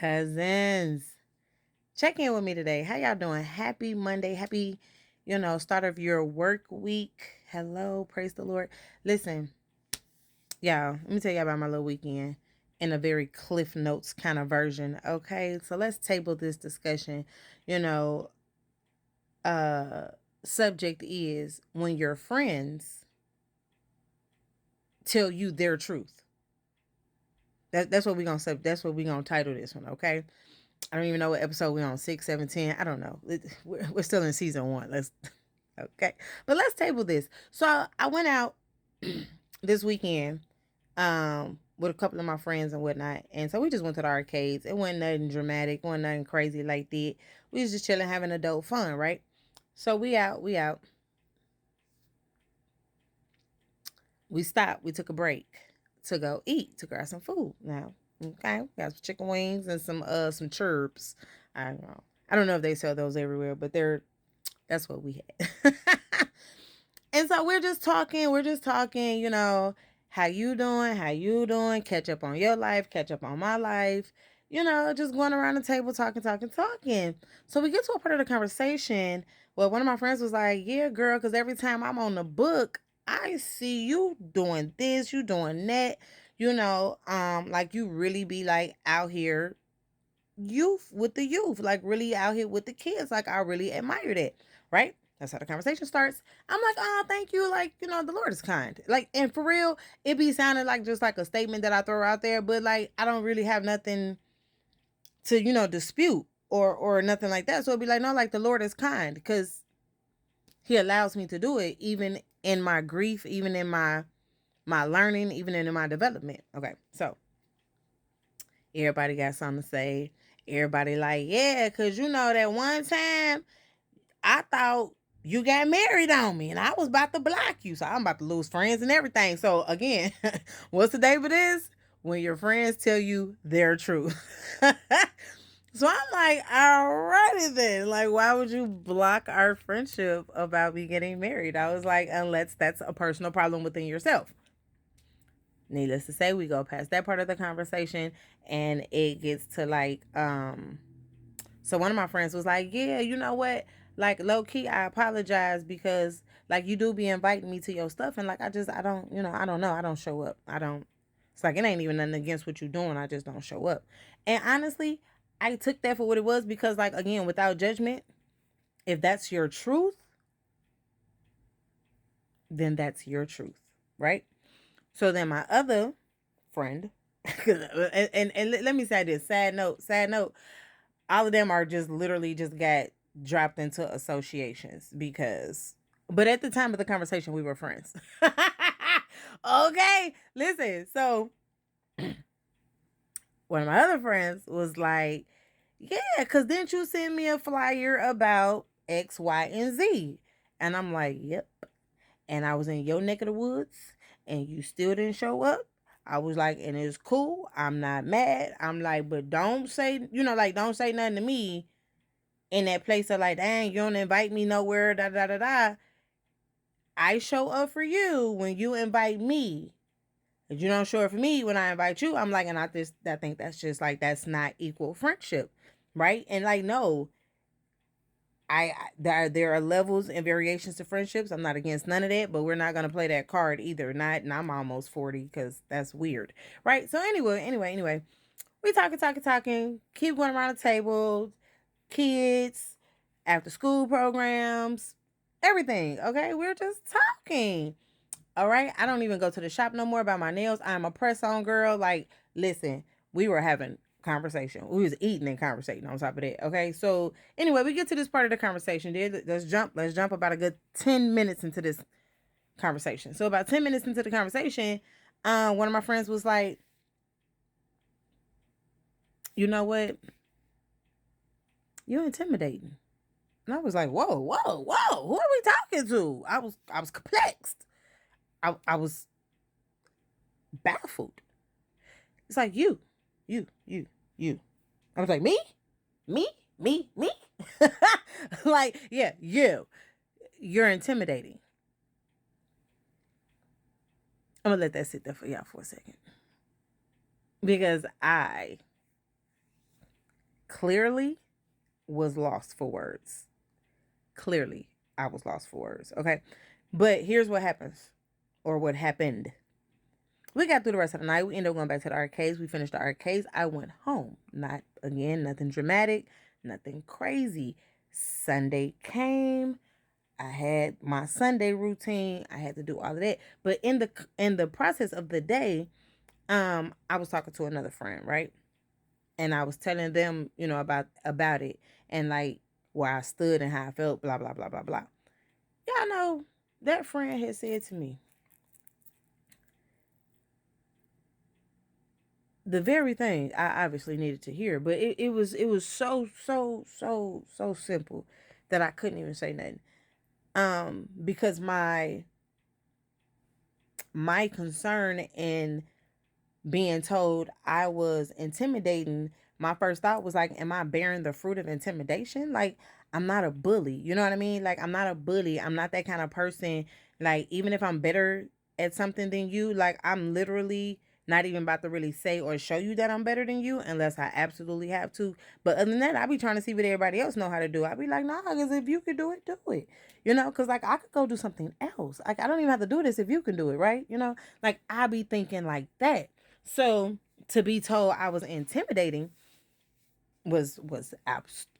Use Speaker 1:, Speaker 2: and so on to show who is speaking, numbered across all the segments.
Speaker 1: Cousins, check in with me today. How y'all doing? Happy Monday. Happy, start of your work week. Hello, praise the Lord. Listen, y'all, let me tell you about my little weekend in a very Cliff Notes kind of version. Okay, so let's table this discussion. You know, uh, subject is when your friends tell you their truth. That's what we're gonna say. That's what we're gonna title this one. Okay. I don't even know what episode we're on, 6, 7, 10. I don't know. We're still in season 1. Okay. But let's table this. So I went out this weekend with a couple of my friends and whatnot. And so we just went to the arcades. It wasn't nothing dramatic, wasn't nothing crazy like that. We was just chilling, having adult fun, right? So we out. We stopped. We took a break to go eat, to grab some food. Now, okay, we got some chicken wings and some chirps. I don't know. I don't know if they sell those everywhere, but that's what we had. And so we're just talking, how you doing? How you doing? Catch up on your life, catch up on my life. Just going around the table talking. So we get to a part of the conversation where one of my friends was like, "Yeah, girl, because every time I'm on the book, I see you doing this, you doing that, like you really be like out here youth, like really out here with the kids. Like I really admire that, right?" That's how the conversation starts. I'm like, "Oh, thank you. Like, the Lord is kind." Like, and for real, it be sounding like just like a statement that I throw out there, but like I don't really have nothing to, dispute or nothing like that. So it'd be like, no, like the Lord is kind because He allows me to do it, even in my grief, even in my learning, even in my development. Okay, so everybody got something to say. Everybody like, yeah, because that one time I thought you got married on me and I was about to block you. So I'm about to lose friends and everything. So again, what's the day for this? When your friends tell you their truth. So I'm like, alrighty then. Like, why would you block our friendship about me getting married? I was like, unless that's a personal problem within yourself. Needless to say, we go past that part of the conversation and it gets to like, so one of my friends was like, "Yeah, you know what? Like low key, I apologize because like you do be inviting me to your stuff, and like I don't, I don't know, I don't show up. I don't. It's like it ain't even nothing against what you're doing. I just don't show up. And honestly, I took that for what it was because like again, without judgment, if that's your truth, then that's your truth, right? So then my other friend, and let me say this, sad note, all of them are just literally just got dropped into associations because but at the time of the conversation we were friends. Okay, listen, so one of my other friends was like, yeah, because didn't you send me a flyer about X, Y, and Z? And I'm like, yep. And I was in your neck of the woods and you still didn't show up. I was like, and it's cool, I'm not mad. I'm like, but don't say, like don't say nothing to me in that place of like, dang, you don't invite me nowhere, da da da da. I show up for you when you invite me. If you don't show up for me when I invite you, I'm like, and I think that's just like that's not equal friendship, right? And like, no, there are levels and variations to friendships. I'm not against none of that, but we're not gonna play that card either. Not, and I'm almost 40 because that's weird, right? So anyway, we talking, keep going around the table, kids, after school programs, everything. Okay, we're just talking. All right, I don't even go to the shop no more about my nails. I'm a press on girl. Like, listen, we were having conversation. We was eating and conversating on top of that. Okay, so anyway, we get to this part of the conversation. Dude, let's jump about a good 10 minutes into this conversation. So about 10 minutes into the conversation, one of my friends was like, you know what? You're intimidating. And I was like, whoa, who are we talking to? I was perplexed. I was baffled. It's like you. I was like, me, me. Like, yeah, you. You're intimidating. I'm gonna let that sit there for y'all for a second because I clearly was lost for words. Clearly, I was lost for words. Okay. But here's what happens, or what happened. We got through the rest of the night. We ended up going back to the arcades. We finished the arcades. I went home. Not, again, nothing dramatic, nothing crazy. Sunday came. I had my Sunday routine. I had to do all of that. But in the process of the day, I was talking to another friend, right? And I was telling them, about it, and like where I stood and how I felt, blah blah blah blah blah. Y'all know that friend had said to me the very thing I obviously needed to hear, but it was so simple that I couldn't even say nothing. Because my concern in being told I was intimidating, my first thought was like, am I bearing the fruit of intimidation? Like, I'm not a bully. You know what I mean? Like, I'm not a bully. I'm not that kind of person. Like, even if I'm better at something than you, like, I'm literally not even about to really say or show you that I'm better than you unless I absolutely have to. But other than that, I be trying to see what everybody else know how to do. I be like, nah, because if you could do it, do it. Because like I could go do something else. Like, I don't even have to do this if you can do it, right? Like I be thinking like that. So to be told I was intimidating was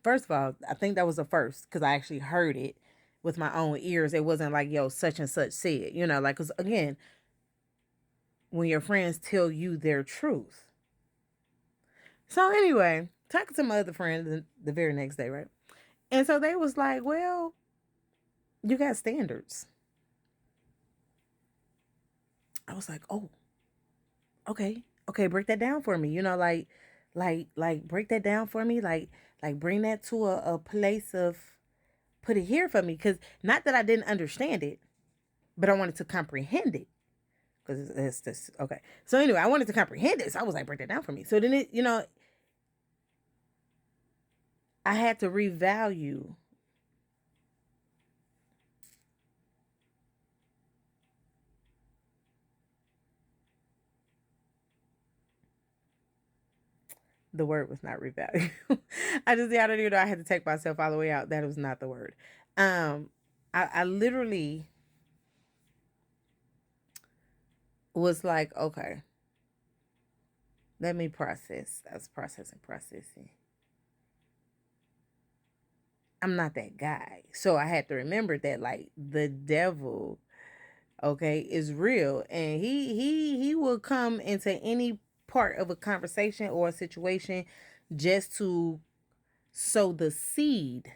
Speaker 1: first of all, I think that was the first because I actually heard it with my own ears. It wasn't like, yo, such and such said, like, because again, when your friends tell you their truth. So anyway, talking to my other friend the very next day, right? And so they was like, well, you got standards. I was like, oh, okay, okay, break that down for me. Like break that down for me. Like bring that to a place of put it here for me. Cause not that I didn't understand it, but I wanted to comprehend it. Cause it's this okay. So anyway, I wanted to comprehend it. So I was like, break that down for me. So then I had to revalue the word was not revalue. I don't even know. I had to take myself all the way out. That was not the word. I literally was like, okay, let me process. I was processing. I'm not that guy. So I had to remember that like the devil, okay, is real, and he will come into any part of a conversation or a situation just to sow the seed.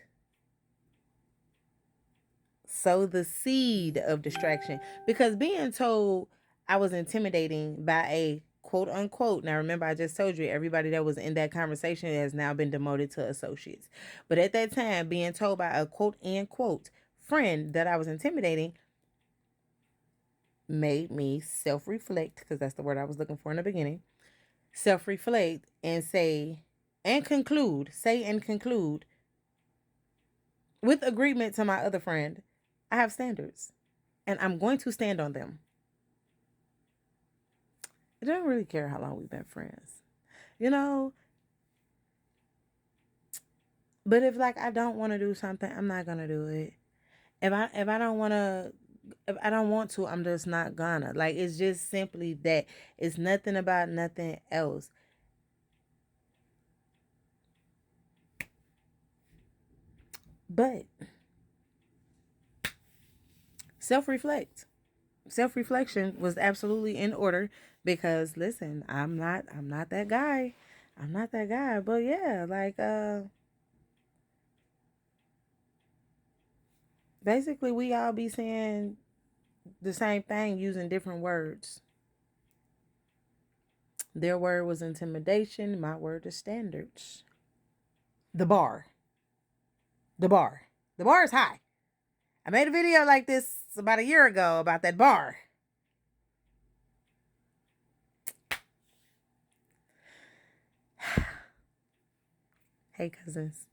Speaker 1: Sow the seed of distraction. Because being told I was intimidating by a quote unquote, now remember I just told you everybody that was in that conversation has now been demoted to associates. But at that time, being told by a quote unquote friend that I was intimidating made me self-reflect, because that's the word I was looking for in the beginning. Self-reflect and say and conclude with agreement to my other friend, I have standards and I'm going to stand on them. I don't really care how long we've been friends, you know. But if like I don't want to do something, I'm not gonna do it. If I don't want to, if I don't want to, I'm just not gonna. Like it's just simply that. It's nothing about nothing else. But self reflect. Self reflection was absolutely in order because listen, I'm not that guy. I'm not that guy. But yeah, like basically we all be saying the same thing using different words. Their word was intimidation, my word is standards. The bar. The bar. The bar is high. I made a video like this about a year ago about that bar. Hey cousins.